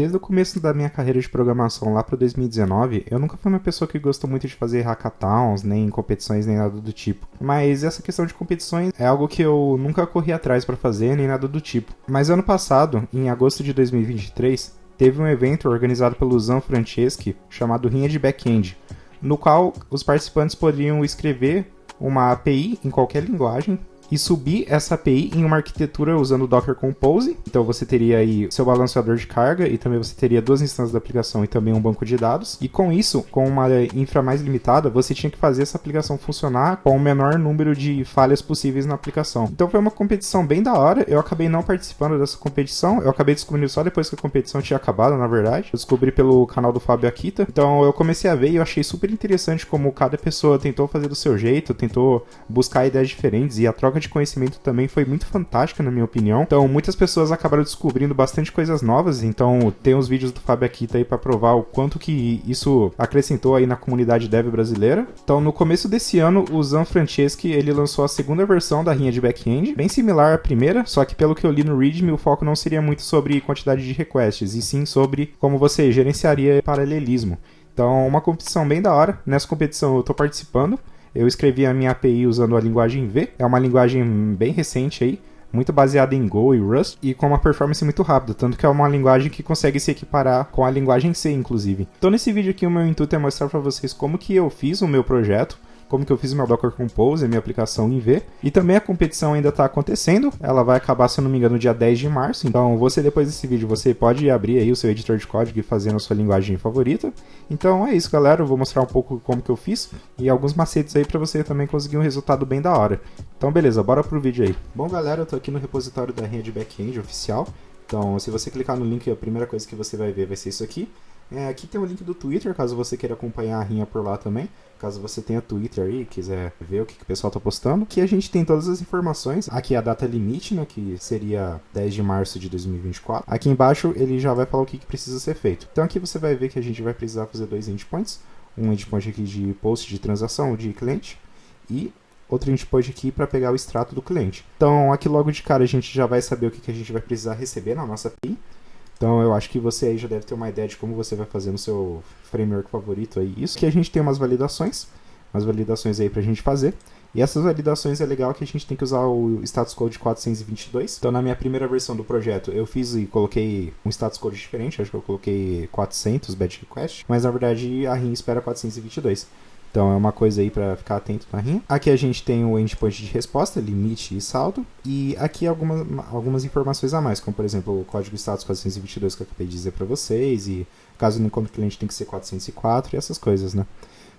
Desde o começo da minha carreira de programação lá para 2019, eu nunca fui uma pessoa que gostou muito de fazer hackathons, nem competições, nem nada do tipo. Mas essa questão de competições é algo que eu nunca corri atrás para fazer, nem nada do tipo. Mas ano passado, em agosto de 2023, teve um evento organizado pelo Zan Franceschi chamado Rinha de Backend, no qual os participantes poderiam escrever uma API em qualquer linguagem e subir essa API em uma arquitetura usando o Docker Compose. Então você teria aí seu balanceador de carga e também você teria duas instâncias da aplicação e também um banco de dados. E com isso, com uma infra mais limitada, você tinha que fazer essa aplicação funcionar com o menor número de falhas possíveis na aplicação. Então foi uma competição bem da hora. Eu acabei não participando dessa competição. Eu acabei descobrindo só depois que a competição tinha acabado, na verdade. Eu descobri pelo canal do Fábio Akita. Então eu comecei a ver e eu achei super interessante como cada pessoa tentou fazer do seu jeito, tentou buscar ideias diferentes, e a troca de conhecimento também foi muito fantástica, na minha opinião. Então, muitas pessoas acabaram descobrindo bastante coisas novas. Então, tem os vídeos do Fábio Akita aí para provar o quanto que isso acrescentou aí na comunidade dev brasileira. Então, no começo desse ano, o Zan Franceschi, ele lançou a segunda versão da Rinha de Backend, bem similar à primeira, só que pelo que eu li no README, o foco não seria muito sobre quantidade de requests, e sim sobre como você gerenciaria paralelismo. Então, uma competição bem da hora. Nessa competição eu tô participando. Eu escrevi a minha API usando a linguagem V, é uma linguagem bem recente aí, muito baseada em Go e Rust, e com uma performance muito rápida, tanto que é uma linguagem que consegue se equiparar com a linguagem C, inclusive. Então nesse vídeo aqui o meu intuito é mostrar para vocês como que eu fiz o meu projeto, como que eu fiz o meu Docker Compose, a minha aplicação em V. E também a competição ainda está acontecendo. Ela vai acabar, se eu não me engano, dia 10 de março. Então, você, depois desse vídeo, você pode abrir aí o seu editor de código e fazer na sua linguagem favorita. Então, é isso, galera. Eu vou mostrar um pouco como que eu fiz e alguns macetes aí para você também conseguir um resultado bem da hora. Então, beleza, bora pro vídeo aí. Bom, galera, eu tô aqui no repositório da Rinha de Backend oficial. Então, se você clicar no link, a primeira coisa que você vai ver vai ser isso aqui. Aqui tem o link do Twitter, caso você queira acompanhar a Rinha por lá também. Caso você tenha Twitter aí, quiser ver o que o pessoal está postando. Aqui a gente tem todas as informações. Aqui é a data limite, né, que seria 10 de março de 2024. Aqui embaixo ele já vai falar o que precisa ser feito. Então aqui você vai ver que a gente vai precisar fazer dois endpoints. Um endpoint aqui de post de transação de cliente e outro endpoint aqui para pegar o extrato do cliente. Então aqui logo de cara a gente já vai saber o que a gente vai precisar receber na nossa API. Então eu acho que você aí já deve ter uma ideia de como você vai fazer no seu framework favorito aí isso. Aqui a gente tem umas validações aí pra gente fazer. E essas validações é legal que a gente tem que usar o status code 422. Então na minha primeira versão do projeto eu fiz e coloquei um status code diferente, acho que eu coloquei 400 batch request, mas na verdade a RIM espera 422. Então é uma coisa aí para ficar atento na rinha. Aqui a gente tem o endpoint de resposta, limite e saldo. E aqui algumas informações a mais, como por exemplo o código status 422 que eu acabei de dizer para vocês. E caso no encontro cliente tem que ser 404 e essas coisas, né?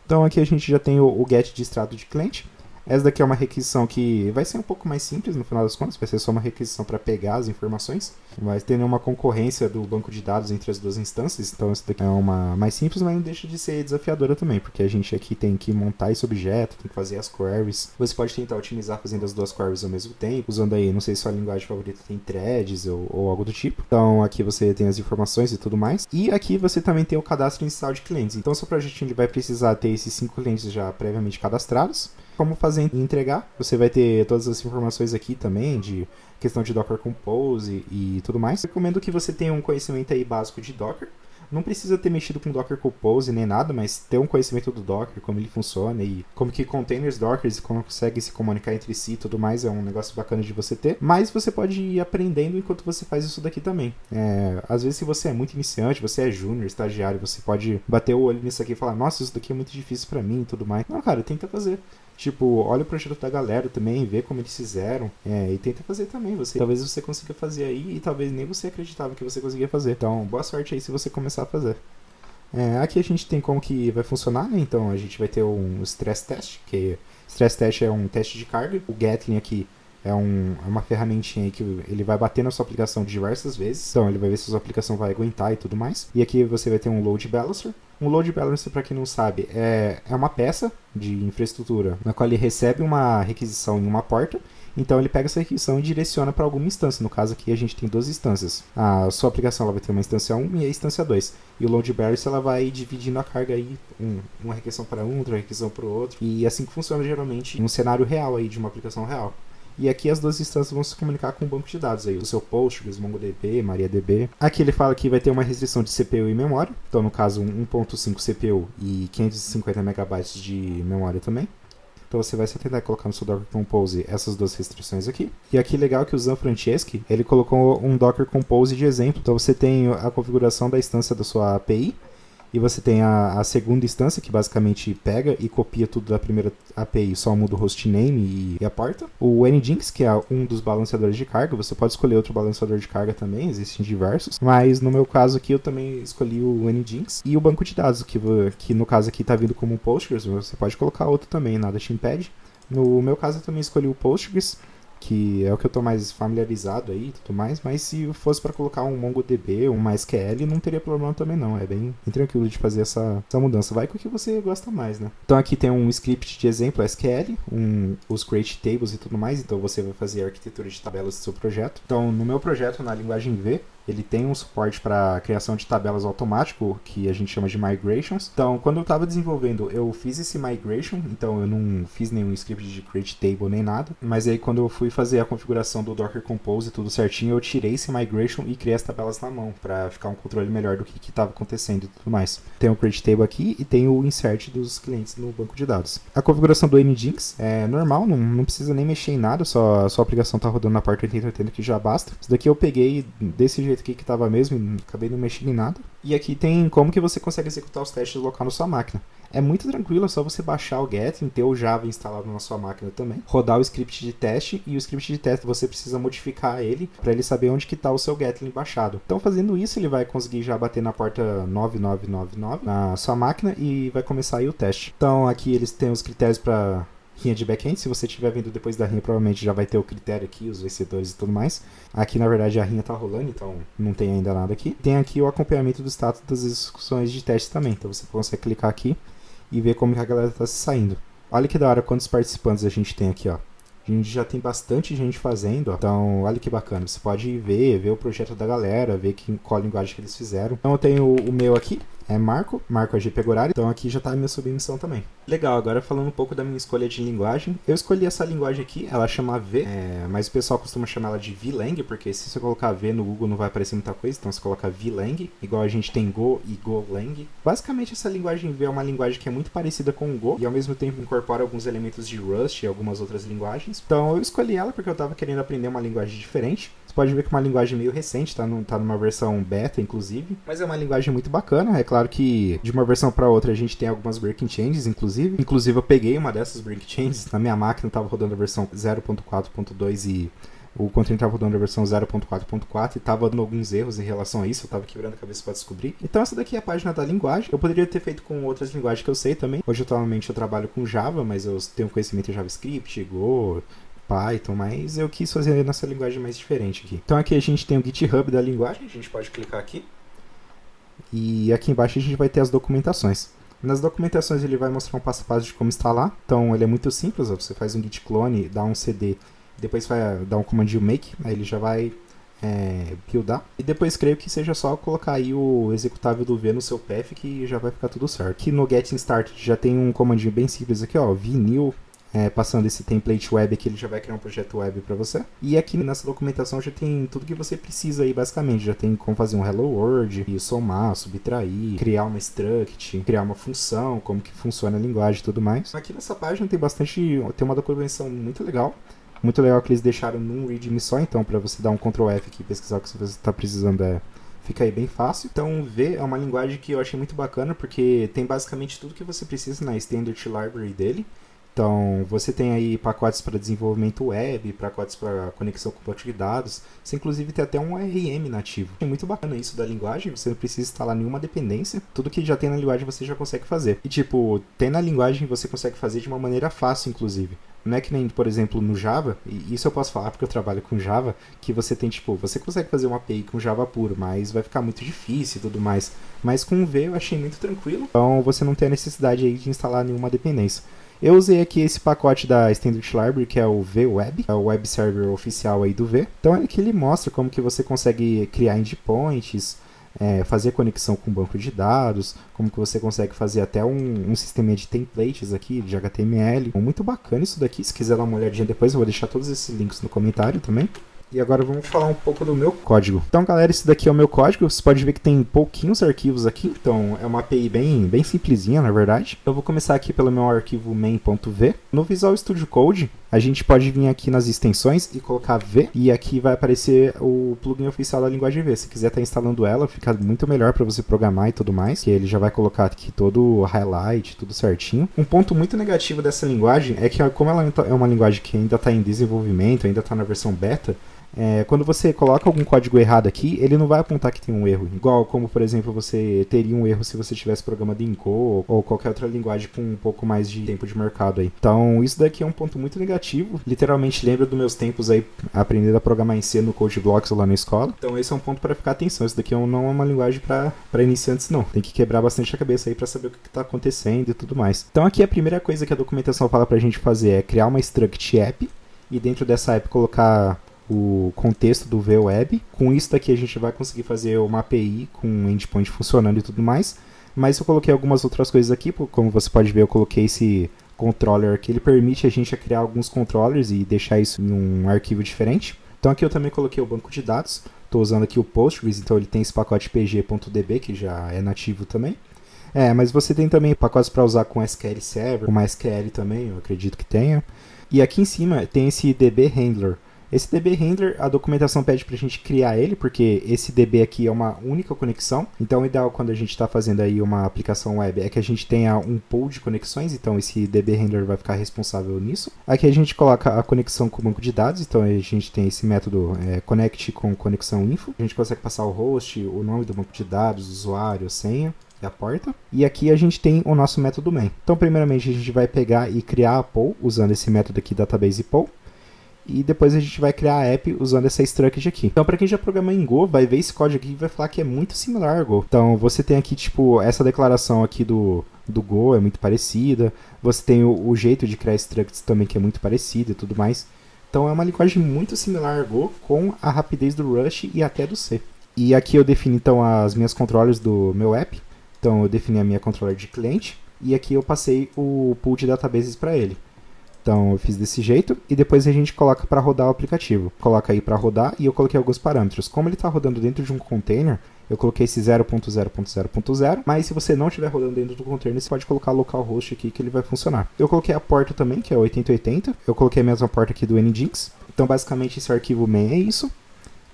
Então aqui a gente já tem o get de extrato de cliente. Essa daqui é uma requisição que vai ser um pouco mais simples no final das contas, vai ser só uma requisição para pegar as informações. Não vai ter nenhuma concorrência do banco de dados entre as duas instâncias, então essa daqui é uma mais simples, mas não deixa de ser desafiadora também, porque a gente aqui tem que montar esse objeto, tem que fazer as queries. Você pode tentar otimizar fazendo as duas queries ao mesmo tempo, usando aí, não sei se sua linguagem favorita tem threads ou algo do tipo. Então aqui você tem as informações e tudo mais. E aqui você também tem o cadastro inicial de clientes. Então seu projetinho vai precisar ter esses 5 clientes já previamente cadastrados. Como fazer e entregar, você vai ter todas as informações aqui também, de questão de Docker Compose e tudo mais. Recomendo que você tenha um conhecimento aí básico de Docker. Não precisa ter mexido com Docker Compose nem nada, mas ter um conhecimento do Docker, como ele funciona e como que containers Docker conseguem se comunicar entre si e tudo mais, é um negócio bacana de você ter. Mas você pode ir aprendendo enquanto você faz isso daqui também. Às vezes se você é muito iniciante, você é júnior, estagiário, você pode bater o olho nisso aqui e falar, nossa, isso daqui é muito difícil pra mim e tudo mais. Não, cara, tenta fazer. Tipo, olha o projeto da galera também, vê como eles fizeram, e tenta fazer também. Talvez você consiga fazer aí e talvez nem você acreditava que você conseguia fazer. Então, boa sorte aí se você começar a fazer. Aqui a gente tem como que vai funcionar, né? Então a gente vai ter um stress test, que stress test é um teste de carga. O Gatling aqui é uma ferramentinha aí que ele vai bater na sua aplicação diversas vezes. Então ele vai ver se a sua aplicação vai aguentar e tudo mais. E aqui você vai ter um load balancer. Um load balancer, para quem não sabe, é uma peça de infraestrutura na qual ele recebe uma requisição em uma porta. Então ele pega essa requisição e direciona para alguma instância. No caso aqui a gente tem duas instâncias. A sua aplicação ela vai ter uma instância 1 e a instância 2. E o load balancer ela vai dividindo a carga aí, uma requisição para um, outra requisição para o outro. E assim que funciona geralmente em um cenário real aí de uma aplicação real. E aqui as duas instâncias vão se comunicar com o banco de dados aí, o seu Postgres, MongoDB, MariaDB. Aqui ele fala que vai ter uma restrição de CPU e memória, então no caso 1.5 CPU e 550 MB de memória também. Então você vai só tentar colocar no seu Docker Compose essas duas restrições aqui. E aqui legal que o Zan Franceschi, ele colocou um Docker Compose de exemplo. Então você tem a configuração da instância da sua API, e você tem a segunda instância, que basicamente pega e copia tudo da primeira API, só muda o hostname e a porta. O Nginx, que é um dos balanceadores de carga, você pode escolher outro balanceador de carga também, existem diversos. Mas no meu caso aqui, eu também escolhi o Nginx. E o banco de dados, que no caso aqui está vindo como um Postgres, você pode colocar outro também, nada te impede. No meu caso, eu também escolhi o Postgres, que é o que eu estou mais familiarizado aí e tudo mais, mas se fosse para colocar um MongoDB, um MySQL, não teria problema também não, é bem tranquilo de fazer essa mudança, vai com o que você gosta mais, né? Então aqui tem um script de exemplo SQL, os create tables e tudo mais, então você vai fazer a arquitetura de tabelas do seu projeto. Então no meu projeto, na linguagem V, ele tem um suporte para criação de tabelas automático, que a gente chama de migrations. Então, quando eu estava desenvolvendo, eu fiz esse migration, então eu não fiz nenhum script de create table nem nada. Mas aí quando eu fui fazer a configuração do Docker Compose tudo certinho, eu tirei esse migration e criei as tabelas na mão, para ficar um controle melhor do que estava acontecendo e tudo mais. Tem o create table aqui e tem o insert dos clientes no banco de dados. A configuração do Nginx é normal, não precisa nem mexer em nada, só a sua aplicação está rodando na parte 8080 que já basta. Isso daqui eu peguei desse jeito aqui que estava mesmo, acabei não mexendo em nada. E aqui tem como que você consegue executar os testes local na sua máquina. É muito tranquilo, é só você baixar o Gatling, ter o Java instalado na sua máquina também, rodar o script de teste, e o script de teste você precisa modificar ele para ele saber onde que está o seu Gatling baixado. Então fazendo isso ele vai conseguir já bater na porta 9999 na sua máquina e vai começar aí o teste. Então aqui eles têm os critérios para rinha de back-end, se você estiver vendo depois da rinha, provavelmente já vai ter o critério aqui, os vencedores e tudo mais. Aqui, na verdade, a rinha está rolando, então não tem ainda nada aqui. Tem aqui o acompanhamento do status das execuções de teste também, então você consegue clicar aqui e ver como que a galera está se saindo. Olha que da hora quantos participantes a gente tem aqui, ó. A gente já tem bastante gente fazendo, ó. Então olha que bacana, você pode ver o projeto da galera, ver qual linguagem que eles fizeram. Então eu tenho o meu aqui, é Marco AG Pegorari, então aqui já está a minha submissão também. Legal, agora falando um pouco da minha escolha de linguagem, eu escolhi essa linguagem aqui, ela chama V, mas o pessoal costuma chamar ela de VLang, porque se você colocar V no Google não vai aparecer muita coisa, então você coloca VLang, igual a gente tem Go e Golang. Basicamente essa linguagem V é uma linguagem que é muito parecida com o Go, e ao mesmo tempo incorpora alguns elementos de Rust e algumas outras linguagens. Então eu escolhi ela porque eu estava querendo aprender uma linguagem diferente. Você pode ver que é uma linguagem meio recente, tá numa versão beta, inclusive. Mas é uma linguagem muito bacana. É claro que de uma versão para outra a gente tem algumas breaking changes, inclusive. Inclusive eu peguei uma dessas breaking changes. Na minha máquina estava rodando a versão 0.4.2 e o container estava rodando a versão 0.4.4 e estava dando alguns erros em relação a isso. Eu estava quebrando a cabeça para descobrir. Então essa daqui é a página da linguagem. Eu poderia ter feito com outras linguagens que eu sei também. Hoje atualmente eu trabalho com Java, mas eu tenho conhecimento em JavaScript, Go, Python, mas eu quis fazer nessa linguagem mais diferente aqui. Então aqui a gente tem o GitHub da linguagem, a gente pode clicar aqui. E aqui embaixo a gente vai ter as documentações. Nas documentações ele vai mostrar um passo a passo de como instalar. Então ele é muito simples, ó. Você faz um git clone, dá um cd, depois vai dar um comandinho make, aí ele já vai buildar. E depois creio que seja só colocar aí o executável do V no seu path que já vai ficar tudo certo. Aqui no getting started já tem um comandinho bem simples aqui, ó, vnew. Passando esse template web aqui, ele já vai criar um projeto web para você. E aqui nessa documentação já tem tudo que você precisa aí, basicamente. Já tem como fazer um hello world, e somar, subtrair, criar uma struct, criar uma função, como que funciona a linguagem e tudo mais. Aqui nessa página tem uma documentação muito legal. Muito legal que eles deixaram num readme só, então para você dar um Ctrl F aqui e pesquisar o que você está precisando fica aí bem fácil. Então V é uma linguagem que eu achei muito bacana, porque tem basicamente tudo que você precisa na Standard Library dele. Então, você tem aí pacotes para desenvolvimento web, pacotes para conexão com banco de dados. Você, inclusive, tem até um ORM nativo. É muito bacana isso da linguagem, você não precisa instalar nenhuma dependência. Tudo que já tem na linguagem você já consegue fazer. E, tipo, tem na linguagem você consegue fazer de uma maneira fácil, inclusive. Não é que nem, por exemplo, no Java, e isso eu posso falar porque eu trabalho com Java, que você tem, tipo, você consegue fazer uma API com Java puro, mas vai ficar muito difícil e tudo mais. Mas com o V eu achei muito tranquilo, então você não tem a necessidade aí de instalar nenhuma dependência. Eu usei aqui esse pacote da Standard Library, que é o VWeb, é o web server oficial aí do V. Então aqui ele mostra como que você consegue criar endpoints, fazer conexão com o banco de dados, como que você consegue fazer até um sistema de templates aqui, de HTML. Muito bacana isso daqui, se quiser dar uma olhadinha depois, eu vou deixar todos esses links no comentário também. E agora vamos falar um pouco do meu código. Então, galera, esse daqui é o meu código. Você pode ver que tem pouquinhos arquivos aqui. Então, é uma API bem simplesinha, na verdade. Eu vou começar aqui pelo meu arquivo main.v. No Visual Studio Code, a gente pode vir aqui nas extensões e colocar V. E aqui vai aparecer o plugin oficial da linguagem V. Se quiser estar instalando ela, fica muito melhor para você programar e tudo mais. Que ele já vai colocar aqui todo o highlight, tudo certinho. Um ponto muito negativo dessa linguagem é que, como ela é uma linguagem que ainda está em desenvolvimento, ainda está na versão beta, quando você coloca algum código errado aqui, ele não vai apontar que tem um erro. Igual como, por exemplo, você teria um erro se você tivesse programado em Go ou qualquer outra linguagem com um pouco mais de tempo de mercado aí. Então, isso daqui é um ponto muito negativo. Literalmente lembra dos meus tempos aí aprendendo a programar em C no CodeBlocks lá na escola. Então, esse é um ponto para ficar atenção. Isso daqui não é uma linguagem para iniciantes, não. Tem que quebrar bastante a cabeça aí para saber o que está acontecendo e tudo mais. Então, aqui a primeira coisa que a documentação fala para a gente fazer é criar uma struct app e dentro dessa app colocar o contexto do VWeb. Com isso daqui a gente vai conseguir fazer uma API com um endpoint funcionando e tudo mais. Mas eu coloquei algumas outras coisas aqui, como você pode ver, eu coloquei esse controller que ele permite a gente criar alguns controllers e deixar isso em um arquivo diferente. Então aqui eu também coloquei o banco de dados. Estou usando aqui o Postgres, então ele tem esse pacote pg.db que já é nativo também. Mas você tem também pacotes para usar com SQL Server, com MySQL também, eu acredito que tenha. E aqui em cima tem esse DB Handler. Esse DB Handler, a documentação pede para a gente criar ele, porque esse DB aqui é uma única conexão. Então, o ideal quando a gente está fazendo aí uma aplicação web é que a gente tenha um pool de conexões. Então, esse DB Handler vai ficar responsável nisso. Aqui a gente coloca a conexão com o banco de dados. Então, a gente tem esse método connect com conexão info. A gente consegue passar o host, o nome do banco de dados, o usuário, a senha e a porta. E aqui a gente tem o nosso método main. Então, primeiramente, a gente vai pegar e criar a pool usando esse método aqui, database pool. E depois a gente vai criar a app usando essa struct aqui. Então, para quem já programa em Go, vai ver esse código aqui e vai falar que é muito similar ao Go. Então, você tem aqui, tipo, essa declaração aqui do Go é muito parecida. Você tem o jeito de criar structs também que é muito parecido e tudo mais. Então, é uma linguagem muito similar ao Go, com a rapidez do Rust e até do C. E aqui eu defini, então, as minhas controllers do meu app. Então, eu defini a minha controller de cliente. E aqui eu passei o pool de databases para ele. Então eu fiz desse jeito e depois a gente coloca para rodar o aplicativo. Coloca aí para rodar e eu coloquei alguns parâmetros. Como ele está rodando dentro de um container, eu coloquei esse 0.0.0.0, mas se você não estiver rodando dentro do container, você pode colocar localhost aqui que ele vai funcionar. Eu coloquei a porta também, que é 8080. Eu coloquei a mesma porta aqui do Nginx. Então basicamente esse arquivo main é isso.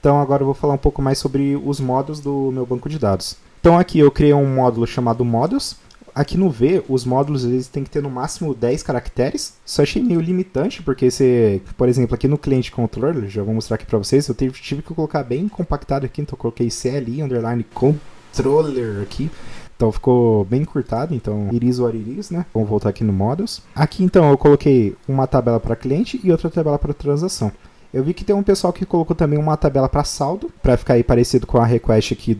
Então agora eu vou falar um pouco mais sobre os módulos do meu banco de dados. Então aqui eu criei um módulo chamado Modules. Aqui no V, os módulos eles têm que ter no máximo 10 caracteres. Só achei meio limitante, porque você, por exemplo, aqui no cliente controller, já vou mostrar aqui pra vocês, eu tive que colocar bem compactado aqui, então eu coloquei CLI underline controller aqui. Então ficou bem encurtado, então it is what it is, né? Vamos voltar aqui no Models. Aqui então eu coloquei uma tabela para cliente e outra tabela para transação. Eu vi que tem um pessoal que colocou também uma tabela para saldo, para ficar aí parecido com a request aqui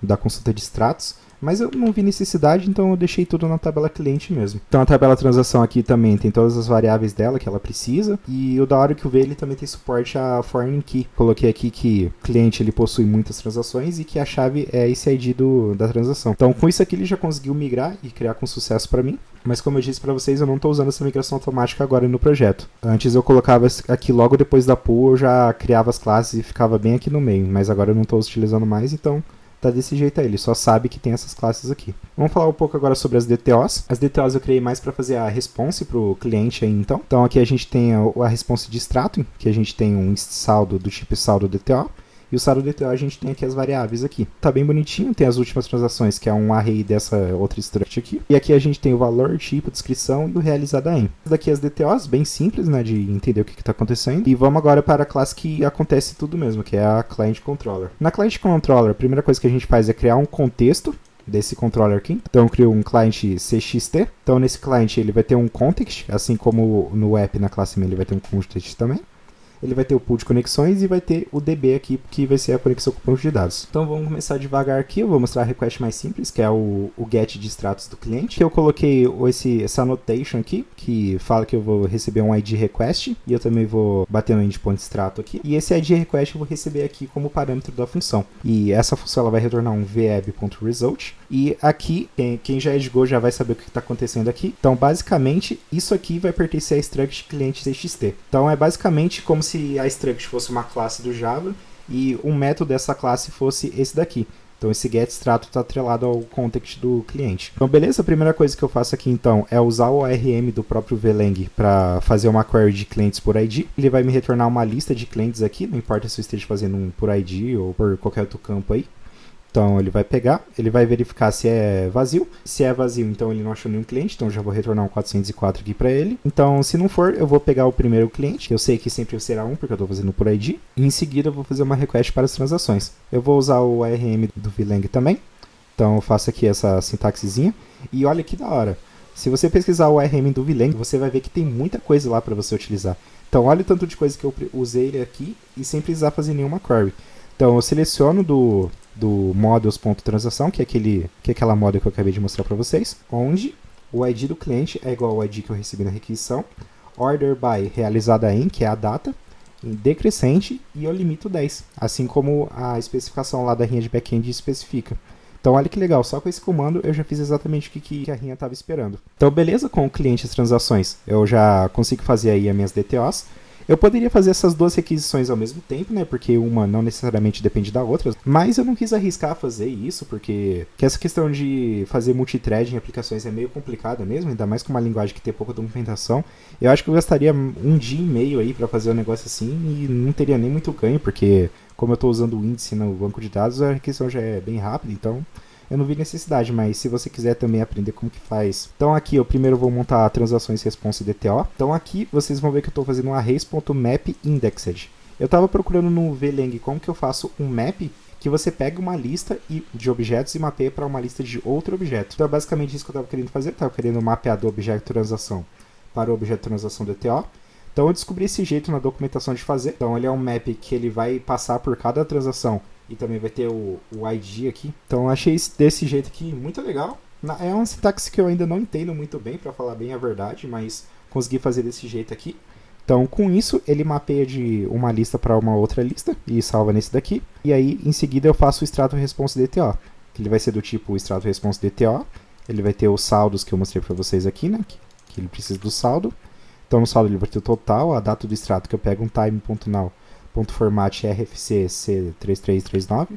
da consulta de extratos. Mas eu não vi necessidade, então eu deixei tudo na tabela cliente mesmo. Então a tabela transação aqui também tem todas as variáveis dela que ela precisa. E o da hora que o V ele também tem suporte a foreign key. Coloquei aqui que o cliente ele possui muitas transações e que a chave é esse ID da transação. Então com isso aqui ele já conseguiu migrar e criar com sucesso para mim. Mas como eu disse para vocês, eu não estou usando essa migração automática agora no projeto. Antes eu colocava aqui logo depois da pool, eu já criava as classes e ficava bem aqui no meio. Mas agora eu não estou utilizando mais, então tá desse jeito aí, ele só sabe que tem essas classes aqui. Vamos falar um pouco agora sobre as DTOs. As DTOs eu criei mais para fazer a response pro cliente aí, então. Então aqui a gente tem a response de extrato, que a gente tem um saldo do tipo saldo DTO. E o saldo DTO a gente tem aqui as variáveis aqui. Tá bem bonitinho, tem as últimas transações, que é um array dessa outra struct aqui. E aqui a gente tem o valor, tipo, descrição e o realizado em. Daqui as DTOs, bem simples, né, de entender o que tá acontecendo. E vamos agora para a classe que acontece tudo mesmo, que é a Client Controller. Na Client Controller, a primeira coisa que a gente faz é criar um contexto desse controller aqui. Então eu crio um client CXT. Então nesse client ele vai ter um context, assim como no app na classe main ele vai ter um context também. ele vai ter o pool de conexões e vai ter o DB aqui, que vai ser a conexão com o banco de dados. Então vamos começar devagar aqui, eu vou mostrar a request mais simples, que é o get de extratos do cliente. Eu coloquei essa annotation aqui, que fala que eu vou receber um ID request, e eu também vou bater no endpoint extrato aqui. E esse ID request eu vou receber aqui como parâmetro da função. E essa função ela vai retornar um veb.result. E aqui, quem já edgou já vai saber o que está acontecendo aqui. Então basicamente, isso aqui vai pertencer a struct cliente txt. Então é basicamente como se a struct fosse uma classe do Java e um método dessa classe fosse esse daqui. Então esse get extrato está atrelado ao context do cliente. Então beleza, a primeira coisa que eu faço aqui então é usar o ORM do próprio VLang para fazer uma query de clientes por ID. Ele vai me retornar uma lista de clientes aqui, não importa se eu esteja fazendo um por ID ou por qualquer outro campo aí. Então ele vai pegar, ele vai verificar se é vazio. Se é vazio, então ele não achou nenhum cliente, então eu já vou retornar um 404 aqui para ele. Então se não for, eu vou pegar o primeiro cliente, que eu sei que sempre será um, porque eu estou fazendo por ID. E em seguida eu vou fazer uma request para as transações. Eu vou usar o ARM do VLang também. Então eu faço aqui essa sintaxezinha. E olha que da hora. Se você pesquisar o ARM do VLang, você vai ver que tem muita coisa lá para você utilizar. Então olha o tanto de coisa que eu usei ele aqui e sem precisar fazer nenhuma query. Então eu seleciono do models.transação, que é aquela model que eu acabei de mostrar para vocês, onde o ID do cliente é igual ao ID que eu recebi na requisição, order by realizada em, que é a data, em decrescente, e eu limito 10, assim como a especificação lá da rinha de backend especifica. Então olha que legal, só com esse comando eu já fiz exatamente o que a rinha estava esperando. Então beleza, com o cliente e as transações eu já consigo fazer aí as minhas DTOs. Eu poderia fazer essas duas requisições ao mesmo tempo, né? Porque uma não necessariamente depende da outra. Mas eu não quis arriscar fazer isso, porque essa questão de fazer multithread em aplicações é meio complicada mesmo, ainda mais com uma linguagem que tem pouca documentação. Eu acho que eu gastaria um dia e meio aí para fazer um negócio assim e não teria nem muito ganho, porque como eu estou usando o índice no banco de dados, a requisição já é bem rápida, então eu não vi necessidade, mas se você quiser também aprender como que faz. Então aqui eu primeiro vou montar transações response DTO. Então aqui vocês vão ver que eu estou fazendo um arrays.mapIndexed. Eu estava procurando no VLang como que eu faço um map que você pega uma lista de objetos e mapeia para uma lista de outro objeto. Então é basicamente isso que eu estava querendo fazer. Eu estava querendo mapear do objeto transação para o objeto transação DTO. Então eu descobri esse jeito na documentação de fazer. Então ele é um map que ele vai passar por cada transação e também vai ter o ID aqui. Então eu achei desse jeito aqui muito legal. É uma sintaxe que eu ainda não entendo muito bem, para falar bem a verdade, mas consegui fazer desse jeito aqui. Então com isso ele mapeia de uma lista para uma outra lista e salva nesse daqui. E aí em seguida eu faço o extrato response DTO, que ele vai ser do tipo extrato response DTO. Ele vai ter os saldos que eu mostrei para vocês aqui, né? Que ele precisa do saldo. Então no saldo ele vai ter o total, a data do extrato que eu pego um time.now. .format RFC C3339,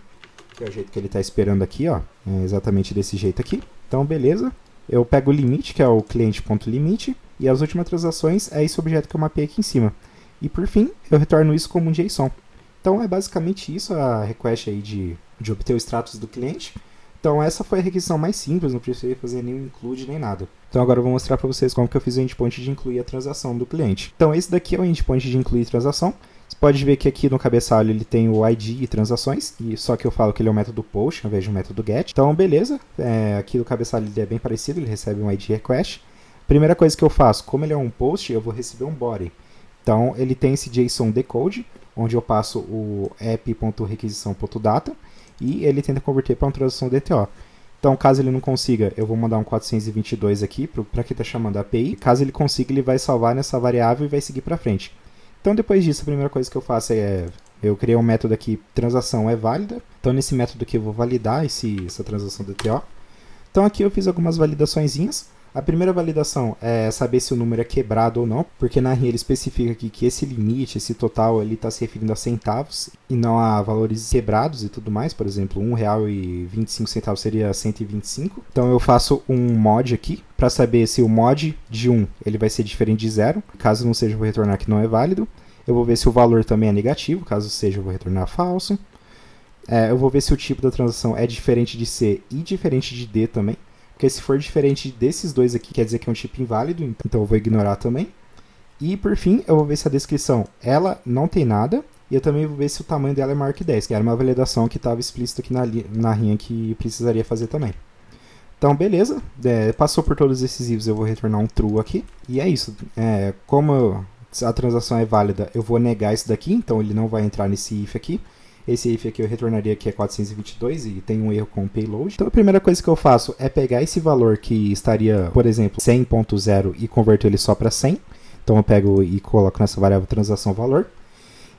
que é o jeito que ele está esperando aqui, ó, é exatamente desse jeito aqui. Então, beleza. Eu pego o limite, que é o cliente.limite, e as últimas transações é esse objeto que eu mapeei aqui em cima. E por fim, eu retorno isso como um JSON. Então, é basicamente isso a request aí de obter o status do cliente. Então, essa foi a requisição mais simples, não precisei fazer nenhum include nem nada. Então, agora eu vou mostrar para vocês como que eu fiz o endpoint de incluir a transação do cliente. Então, esse daqui é o endpoint de incluir transação. Você pode ver que aqui no cabeçalho ele tem o ID e transações, e só que eu falo que ele é um método post ao invés de um método get. Então, beleza, aqui no cabeçalho ele é bem parecido, ele recebe um ID request. Primeira coisa que eu faço, como ele é um post, eu vou receber um body. Então, ele tem esse JSON decode, onde eu passo o app.requisição.data, e ele tenta converter para uma transação DTO. Então, caso ele não consiga, eu vou mandar um 422 aqui para quem está chamando a API. Caso ele consiga, ele vai salvar nessa variável e vai seguir para frente. Então, depois disso, a primeira coisa que eu faço eu criei um método aqui, transação é válida. Então, nesse método aqui eu vou validar essa transação DTO. Então, aqui eu fiz algumas validaçõezinhas. A primeira validação é saber se o número é quebrado ou não, porque na rinha ele especifica aqui que esse limite, esse total, ele está se referindo a centavos e não a valores quebrados e tudo mais. Por exemplo, R$1,25 seria 125. Então eu faço um mod aqui para saber se o mod de 1 ele vai ser diferente de 0. Caso não seja, eu vou retornar que não é válido. Eu vou ver se o valor também é negativo, caso seja, eu vou retornar falso. Eu vou ver se o tipo da transação é diferente de C e diferente de D também. Porque se for diferente desses dois aqui, quer dizer que é um tipo inválido, então eu vou ignorar também. E por fim, eu vou ver se a descrição ela não tem nada, e eu também vou ver se o tamanho dela é maior que 10, que era uma validação que estava explícita aqui na rinha que precisaria fazer também. Então beleza, passou por todos esses ifs, eu vou retornar um true aqui, e é isso. Como se a transação é válida, eu vou negar isso daqui, então ele não vai entrar nesse if aqui. Esse if aqui eu retornaria que é 422 e tem um erro com o payload. Então a primeira coisa que eu faço é pegar esse valor que estaria, por exemplo, 100.0 e converter ele só para 100. Então eu pego e coloco nessa variável transação valor.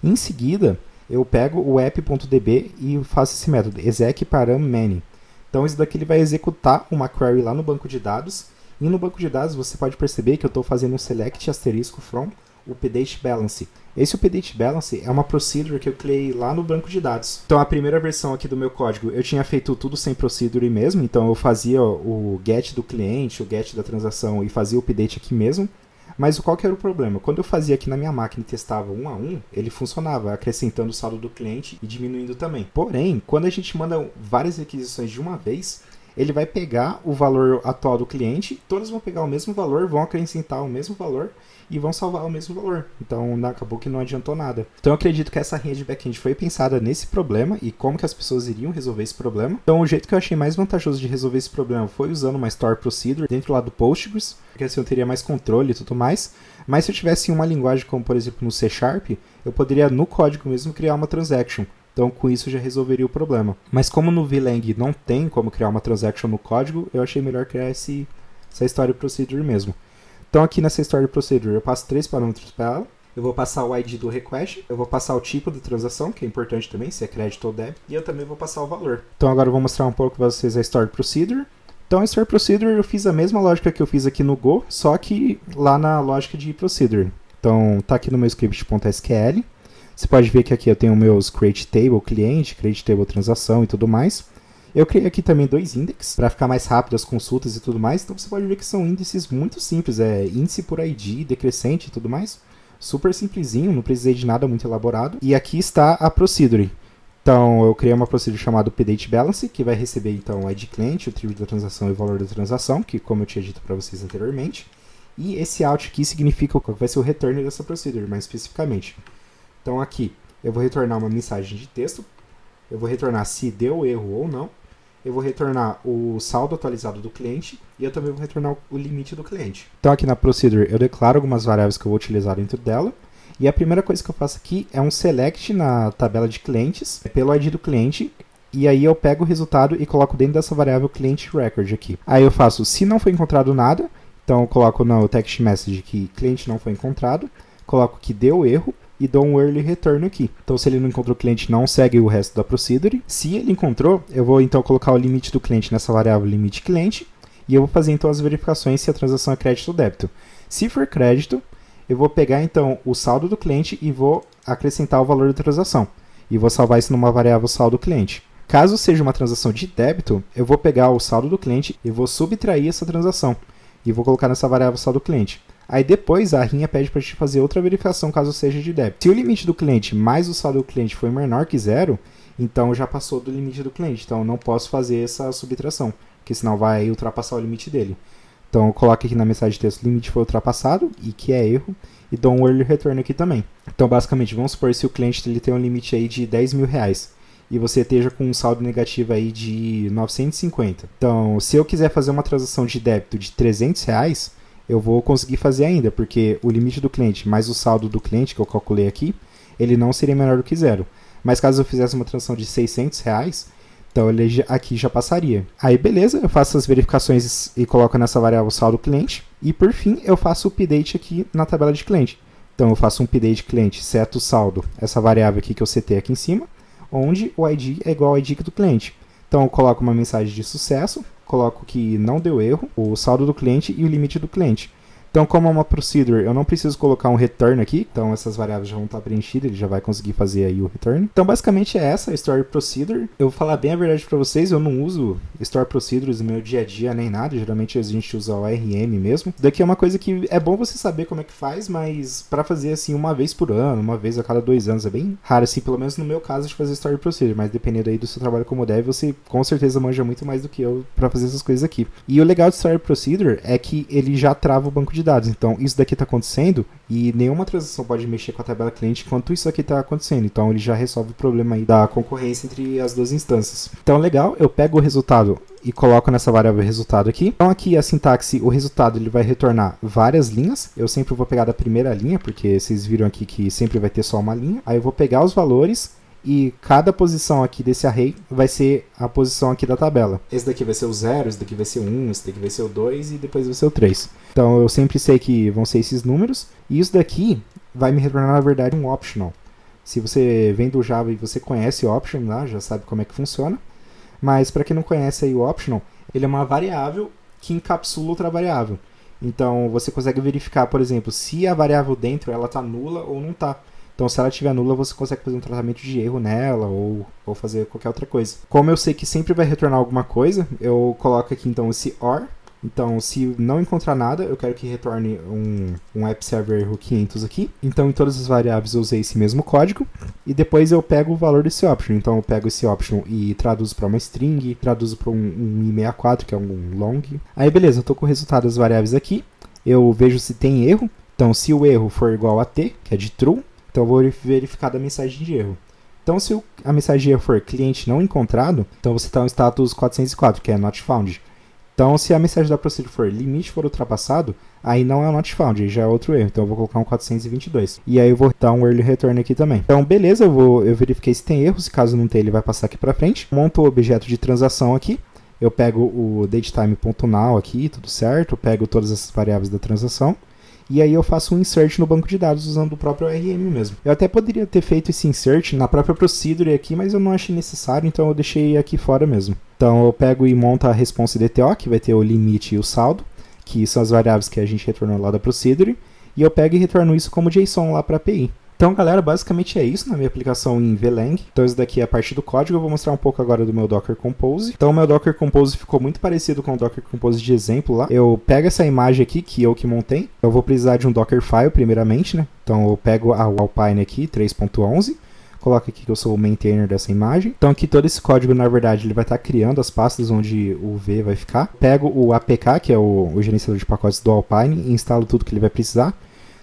Em seguida, eu pego o app.db e faço esse método, exec param many. Então isso daqui ele vai executar uma query lá no banco de dados. E no banco de dados você pode perceber que eu estou fazendo um select asterisco from update balance. Esse update balance é uma procedure que eu criei lá no banco de dados. Então a primeira versão aqui do meu código eu tinha feito tudo sem procedure mesmo, então eu fazia o get do cliente, o get da transação e fazia o update aqui mesmo. Mas qual que era o problema? Quando eu fazia aqui na minha máquina e testava um a um, ele funcionava, acrescentando o saldo do cliente e diminuindo também. Porém, quando a gente manda várias requisições de uma vez, ele vai pegar o valor atual do cliente, todas vão pegar o mesmo valor, vão acrescentar o mesmo valor e vão salvar o mesmo valor. Então acabou que não adiantou nada. Então eu acredito que essa linha de backend foi pensada nesse problema e como que as pessoas iriam resolver esse problema. Então o jeito que eu achei mais vantajoso de resolver esse problema foi usando uma store procedure dentro lá do Postgres, porque assim eu teria mais controle e tudo mais. Mas se eu tivesse uma linguagem como por exemplo no C#, eu poderia no código mesmo criar uma transaction. Então com isso já resolveria o problema. Mas como no VLang não tem como criar uma transaction no código, eu achei melhor criar essa story procedure mesmo. Então aqui nessa story procedure eu passo 3 parâmetros para ela. Eu vou passar o ID do request, eu vou passar o tipo da transação, que é importante também, se é crédito ou débito, e eu também vou passar o valor. Então agora eu vou mostrar um pouco para vocês a story procedure. Então a story procedure eu fiz a mesma lógica que eu fiz aqui no Go, só que lá na lógica de procedure. Então tá aqui no meu script.sql. Você pode ver que aqui eu tenho meus create table cliente, create table transação e tudo mais. Eu criei aqui também 2 índices para ficar mais rápido as consultas e tudo mais. Então você pode ver que são índices muito simples, é índice por ID, decrescente e tudo mais. Super simplesinho, não precisei de nada muito elaborado. E aqui está a procedure. Então eu criei uma procedure chamada update balance, que vai receber então o ID cliente, o tribute da transação e o valor da transação, que como eu tinha dito para vocês anteriormente. E esse out aqui significa qual vai ser o return dessa procedure, mais especificamente. Então aqui eu vou retornar uma mensagem de texto, eu vou retornar se deu erro ou não, eu vou retornar o saldo atualizado do cliente e eu também vou retornar o limite do cliente. Então aqui na procedure eu declaro algumas variáveis que eu vou utilizar dentro dela e a primeira coisa que eu faço aqui é um select na tabela de clientes pelo ID do cliente e aí eu pego o resultado e coloco dentro dessa variável client record aqui. Aí eu faço se não foi encontrado nada, então eu coloco no text message que cliente não foi encontrado, coloco que deu erro e dou um early return aqui. Então se ele não encontrou o cliente, não segue o resto da procedure. Se ele encontrou, eu vou então colocar o limite do cliente nessa variável limite cliente e eu vou fazer então as verificações se a transação é crédito ou débito. Se for crédito, eu vou pegar então o saldo do cliente e vou acrescentar o valor da transação e vou salvar isso numa variável saldo cliente. Caso seja uma transação de débito, eu vou pegar o saldo do cliente e vou subtrair essa transação e vou colocar nessa variável saldo cliente. Aí depois a rinha pede para a gente fazer outra verificação caso seja de débito. Se o limite do cliente mais o saldo do cliente for menor que 0, então já passou do limite do cliente. Então eu não posso fazer essa subtração, porque senão vai ultrapassar o limite dele. Então eu coloco aqui na mensagem de texto, limite foi ultrapassado, e que é erro, e dou um early return aqui também. Então basicamente, vamos supor se o cliente ele tem um limite aí de R$10.000, e você esteja com um saldo negativo aí de 950. Então se eu quiser fazer uma transação de débito de R$300, eu vou conseguir fazer ainda, porque o limite do cliente mais o saldo do cliente que eu calculei aqui, ele não seria menor do que 0. Mas caso eu fizesse uma transação de R$600, então ele aqui já passaria. Aí beleza, eu faço as verificações e coloco nessa variável saldo cliente. E por fim, eu faço o update aqui na tabela de cliente. Então eu faço um update cliente, seto saldo, essa variável aqui que eu setei aqui em cima, onde o ID é igual ao ID do cliente. Então eu coloco uma mensagem de sucesso, coloco que não deu erro, o saldo do cliente e o limite do cliente. Então, como é uma procedure, eu não preciso colocar um return aqui, então essas variáveis já vão estar preenchidas, ele já vai conseguir fazer aí o return. Então, basicamente é essa a story procedure. Eu vou falar bem a verdade para vocês, eu não uso story procedures no meu dia a dia nem nada, geralmente a gente usa o ORM mesmo. Isso daqui é uma coisa que é bom você saber como é que faz, mas para fazer assim uma vez por ano, uma vez a cada 2 anos, é bem raro assim, pelo menos no meu caso, de fazer story procedure, mas dependendo aí do seu trabalho como dev, você com certeza manja muito mais do que eu para fazer essas coisas aqui. E o legal de story procedure é que ele já trava o banco de dados. Então, isso daqui está acontecendo e nenhuma transação pode mexer com a tabela cliente enquanto isso aqui está acontecendo. Então, ele já resolve o problema aí da concorrência entre as duas instâncias. Então, legal, eu pego o resultado e coloco nessa variável resultado aqui. Então aqui a sintaxe, o resultado ele vai retornar várias linhas. Eu sempre vou pegar da primeira linha, porque vocês viram aqui que sempre vai ter só uma linha. Aí eu vou pegar os valores e cada posição aqui desse array vai ser a posição aqui da tabela. Esse daqui vai ser o 0, esse daqui vai ser o 1, esse daqui vai ser o 2 e depois vai ser o 3. Então eu sempre sei que vão ser esses números. E isso daqui vai me retornar, na verdade, um optional. Se você vem do Java e você conhece o option, né, já sabe como é que funciona. Mas para quem não conhece aí o optional, ele é uma variável que encapsula outra variável. Então você consegue verificar, por exemplo, se a variável dentro ela está nula ou não está. Então, se ela estiver nula, você consegue fazer um tratamento de erro nela ou fazer qualquer outra coisa. Como eu sei que sempre vai retornar alguma coisa, eu coloco aqui então esse OR. Então, se não encontrar nada, eu quero que retorne um app server erro 500 aqui. Então, em todas as variáveis eu usei esse mesmo código. E depois eu pego o valor desse option. Então, eu pego esse option e traduzo para uma string, traduzo para um I64, que é um long. Aí, beleza, eu estou com o resultado das variáveis aqui. Eu vejo se tem erro. Então, se o erro for igual a t, que é de true, então eu vou verificar da mensagem de erro. Então, se a mensagem de erro for cliente não encontrado, então você está no status 404, que é not found. Então, se a mensagem da procedure for limite for ultrapassado, aí não é not found, aí já é outro erro. Então, eu vou colocar um 422. E aí eu vou dar um early return aqui também. Então, beleza, eu verifiquei se tem erro. Se caso não tem, ele vai passar aqui para frente. Monto o objeto de transação aqui. Eu pego o datetime.now aqui, tudo certo. Eu pego todas essas variáveis da transação. E aí eu faço um insert no banco de dados usando o próprio ORM mesmo. Eu até poderia ter feito esse insert na própria procedure aqui, mas eu não achei necessário, então eu deixei aqui fora mesmo. Então eu pego e monto a response DTO, que vai ter o limite e o saldo, que são as variáveis que a gente retornou lá da procedure, e eu pego e retorno isso como JSON lá para a API. Então, galera, basicamente é isso na minha aplicação em Velang. Então, isso daqui é a parte do código. Eu vou mostrar um pouco agora do meu Docker Compose. Então, o meu Docker Compose ficou muito parecido com o Docker Compose de exemplo lá. Eu pego essa imagem aqui, que eu que montei. Eu vou precisar de um Dockerfile, primeiramente, né? Então, eu pego a Alpine aqui, 3.11. Coloco aqui que eu sou o maintainer dessa imagem. Então, aqui todo esse código, na verdade, ele vai estar criando as pastas onde o V vai ficar. Pego o APK, que é o gerenciador de pacotes do Alpine, e instalo tudo que ele vai precisar.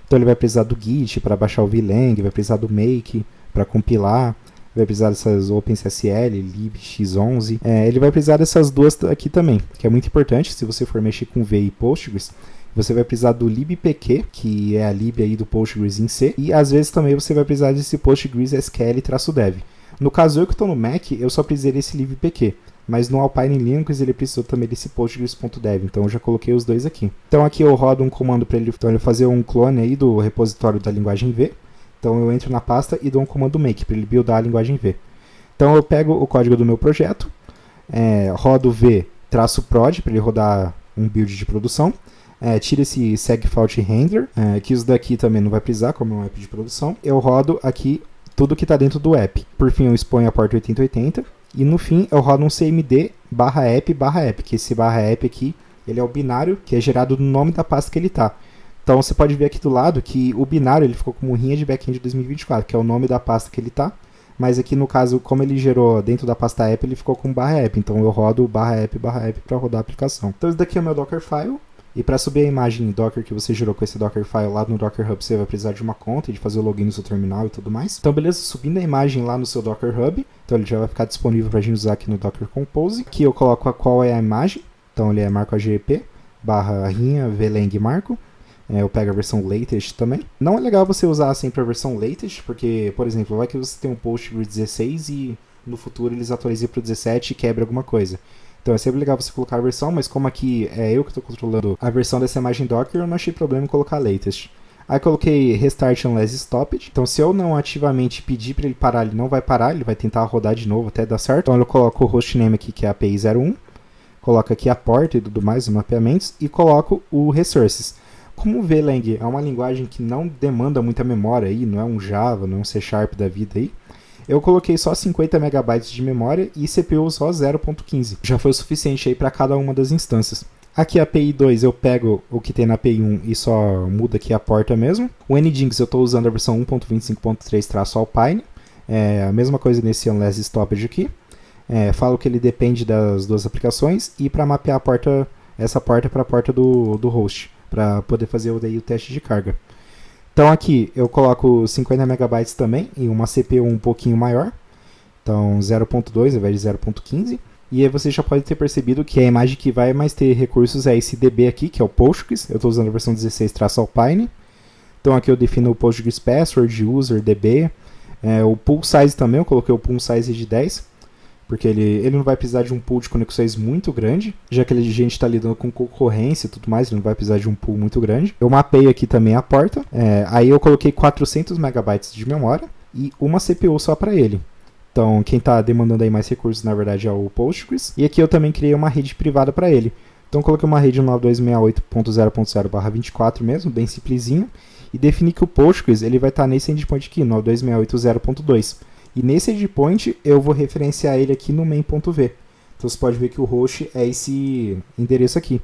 Então ele vai precisar do Git para baixar o VLang, vai precisar do Make para compilar, vai precisar dessas OpenSSL, libx11. Ele vai precisar dessas duas aqui também, que é muito importante se você for mexer com V e Postgres. Você vai precisar do libpq, que é a lib aí do Postgres em C, e às vezes também você vai precisar desse Postgres SQL-dev. No caso eu que estou no Mac, eu só precisei desse libpq. Mas no Alpine Linux ele precisou também desse Postgres.dev, então eu já coloquei os dois aqui. Então aqui eu rodo um comando para ele fazer um clone aí do repositório da linguagem V. Então eu entro na pasta e dou um comando make para ele buildar a linguagem V. Então eu pego o código do meu projeto, rodo v-prod para ele rodar um build de produção. Tira esse segfault handler, que isso daqui também não vai precisar, como é um app de produção. Eu rodo aqui tudo que está dentro do app. Por fim eu exponho a porta 8080. E no fim eu rodo um cmd /app, que esse /app aqui ele é o binário que é gerado no nome da pasta que ele está. Então você pode ver aqui do lado que o binário ele ficou como rinha de backend 2024, que é o nome da pasta que ele está. Mas aqui no caso, como ele gerou dentro da pasta app, ele ficou com /app. Então eu rodo o /app para rodar a aplicação. Então esse daqui é o meu Dockerfile. E para subir a imagem Docker que você gerou com esse Dockerfile lá no Docker Hub, você vai precisar de uma conta e de fazer o login no seu terminal e tudo mais. Então, beleza, subindo a imagem lá no seu Docker Hub, então ele já vai ficar disponível para a gente usar aqui no Docker Compose. Aqui eu coloco qual é a imagem, então ele é marco AGP, /rinha VLang marco. Eu pego a versão latest também. Não é legal você usar sempre a versão latest, porque, por exemplo, vai que você tem um Postgres 16 e no futuro eles atualizem para o 17 e quebra alguma coisa. Então é sempre legal você colocar a versão, mas como aqui é eu que estou controlando a versão dessa imagem Docker, eu não achei problema em colocar latest. Aí coloquei restart unless stopped. Então se eu não ativamente pedir para ele parar, ele não vai parar, ele vai tentar rodar de novo até dar certo. Então eu coloco o hostname aqui, que é a API 01. Coloco aqui a porta e tudo mais, os mapeamentos. E coloco o resources. Como o VLang é uma linguagem que não demanda muita memória aí, não é um Java, não é um C# da vida aí, eu coloquei só 50 MB de memória e CPU só 0.15. Já foi o suficiente aí para cada uma das instâncias. Aqui a API 2 eu pego o que tem na API 1 e só muda aqui a porta mesmo. O Nginx eu estou usando a versão 1.25.3-Alpine. A mesma coisa nesse unless stoppage aqui. Falo que ele depende das duas aplicações e para mapear a porta, essa porta para a porta do host, para poder fazer o teste de carga. Então aqui eu coloco 50 MB também e uma CPU um pouquinho maior, então 0.2 ao invés de 0.15. E aí você já pode ter percebido que a imagem que vai mais ter recursos é esse DB aqui, que é o Postgres. Eu estou usando a versão 16-Alpine. Então aqui eu defino o Postgres Password, User, DB. O pool size também, eu coloquei o pool size de 10. Porque ele não vai precisar de um pool de conexões muito grande, já que a gente está lidando com concorrência e tudo mais, ele não vai precisar de um pool muito grande. Eu mapei aqui também a porta, aí eu coloquei 400 megabytes de memória e uma CPU só para ele. Então quem está demandando aí mais recursos na verdade é o Postgres. E aqui eu também criei uma rede privada para ele. Então eu coloquei uma rede 9268.0.0/24 mesmo, bem simplesinho, e defini que o Postgres ele vai estar nesse endpoint aqui, 9268.0.2. E nesse endpoint eu vou referenciar ele aqui no main.v. Então você pode ver que o host é esse endereço aqui.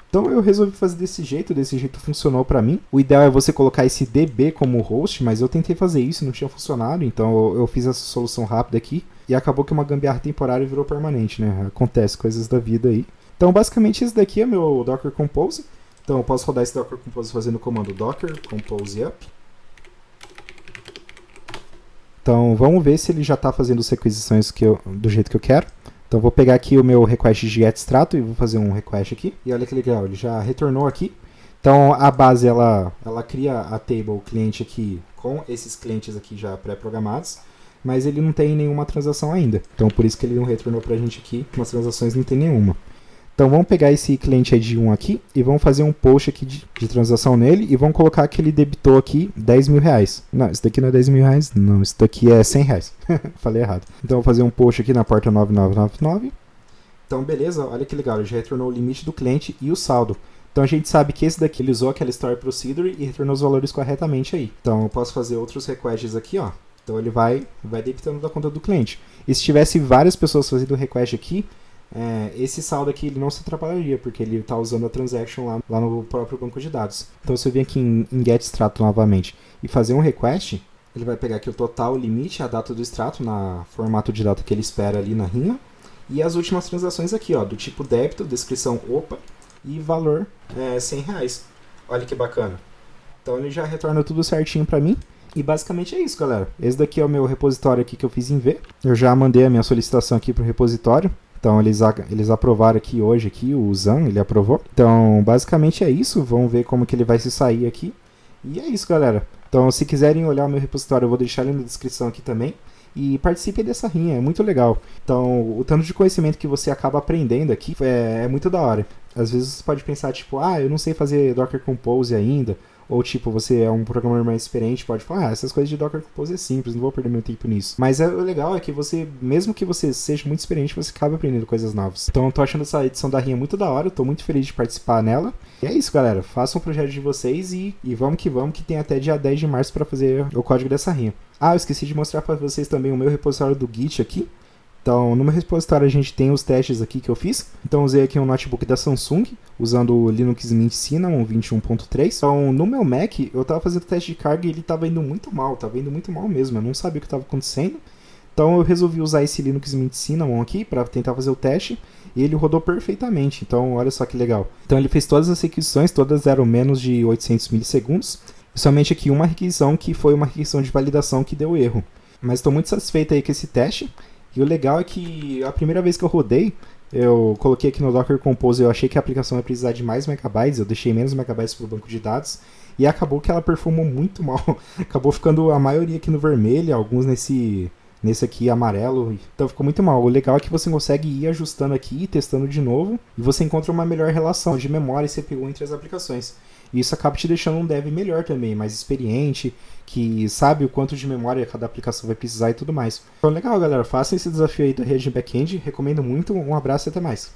Então eu resolvi fazer desse jeito funcionou para mim. O ideal é você colocar esse DB como host, mas eu tentei fazer isso, não tinha funcionado, então eu fiz essa solução rápida aqui. E acabou que uma gambiarra temporária virou permanente, né? Acontece coisas da vida aí. Então basicamente esse daqui é meu Docker Compose. Então eu posso rodar esse Docker Compose fazendo o comando docker compose up. Então vamos ver se ele já está fazendo as requisições do jeito que eu quero. Então vou pegar aqui o meu request de getStrato e vou fazer um request aqui. E olha que legal, ele já retornou aqui. Então a base ela cria a table cliente aqui com esses clientes aqui já pré-programados, mas ele não tem nenhuma transação ainda. Então por isso que ele não retornou para a gente aqui, nas transações não tem nenhuma. Então vamos pegar esse cliente ID 1 aqui e vamos fazer um post aqui de transação nele e vamos colocar que ele debitou aqui 10 mil reais. Não, isso daqui não é 10 mil reais, não, isso daqui é 100 reais. Falei errado. Então vou fazer um post aqui na porta 9999. Então beleza, olha que legal, ele já retornou o limite do cliente e o saldo. Então a gente sabe que esse daqui ele usou aquela store procedure e retornou os valores corretamente aí. Então eu posso fazer outros requests aqui, ó. Então ele vai debitando da conta do cliente. E se tivesse várias pessoas fazendo request aqui, esse saldo aqui ele não se atrapalharia, porque ele está usando a transaction lá no próprio banco de dados. Então se eu vir aqui em getStrato novamente e fazer um request, ele vai pegar aqui o total, o limite, a data do extrato, na formato de data que ele espera ali na rinha, e as últimas transações aqui, ó, do tipo débito, descrição OPA e valor 100 reais. Olha que bacana. Então ele já retorna tudo certinho para mim. E basicamente é isso, galera. Esse daqui é o meu repositório aqui que eu fiz em V. Eu já mandei a minha solicitação aqui para o repositório. Então eles aprovaram aqui hoje, aqui, o Zan, ele aprovou. Então basicamente é isso, vamos ver como que ele vai se sair aqui. E é isso, galera. Então se quiserem olhar o meu repositório, eu vou deixar ele na descrição aqui também. E participem dessa rinha, é muito legal. Então o tanto de conhecimento que você acaba aprendendo aqui é muito da hora. Às vezes você pode pensar tipo, eu não sei fazer Docker Compose ainda. Ou tipo, você é um programador mais experiente, pode falar, essas coisas de Docker Compose é simples, não vou perder meu tempo nisso. Mas o legal é que você, mesmo que você seja muito experiente, você acaba aprendendo coisas novas. Então eu tô achando essa edição da Rinha muito da hora, eu tô muito feliz de participar nela. E é isso, galera, façam um projeto de vocês e vamos, que tem até dia 10 de março para fazer o código dessa Rinha. Eu esqueci de mostrar para vocês também o meu repositório do Git aqui. Então, no meu repositório a gente tem os testes aqui que eu fiz. Então, usei aqui um notebook da Samsung, usando o Linux Mint Cinnamon 21.3. Então, no meu Mac, eu estava fazendo teste de carga e ele estava indo muito mal, mesmo. Eu não sabia o que estava acontecendo. Então, eu resolvi usar esse Linux Mint Cinnamon aqui para tentar fazer o teste. E ele rodou perfeitamente. Então, olha só que legal. Então, ele fez todas as requisições, todas eram menos de 800 milissegundos. E somente aqui uma requisição que foi uma requisição de validação que deu erro. Mas estou muito satisfeito aí com esse teste. E o legal é que a primeira vez que eu rodei, eu coloquei aqui no Docker Compose, eu achei que a aplicação ia precisar de mais megabytes, eu deixei menos megabytes para o banco de dados, e acabou que ela performou muito mal. Acabou ficando a maioria aqui no vermelho, alguns nesse aqui amarelo, então ficou muito mal. O legal é que você consegue ir ajustando aqui, testando de novo, e você encontra uma melhor relação de memória e CPU entre as aplicações. E isso acaba te deixando um dev melhor também, mais experiente, que sabe o quanto de memória cada aplicação vai precisar e tudo mais. Então legal, galera, façam esse desafio aí da rede backend, recomendo muito, um abraço e até mais.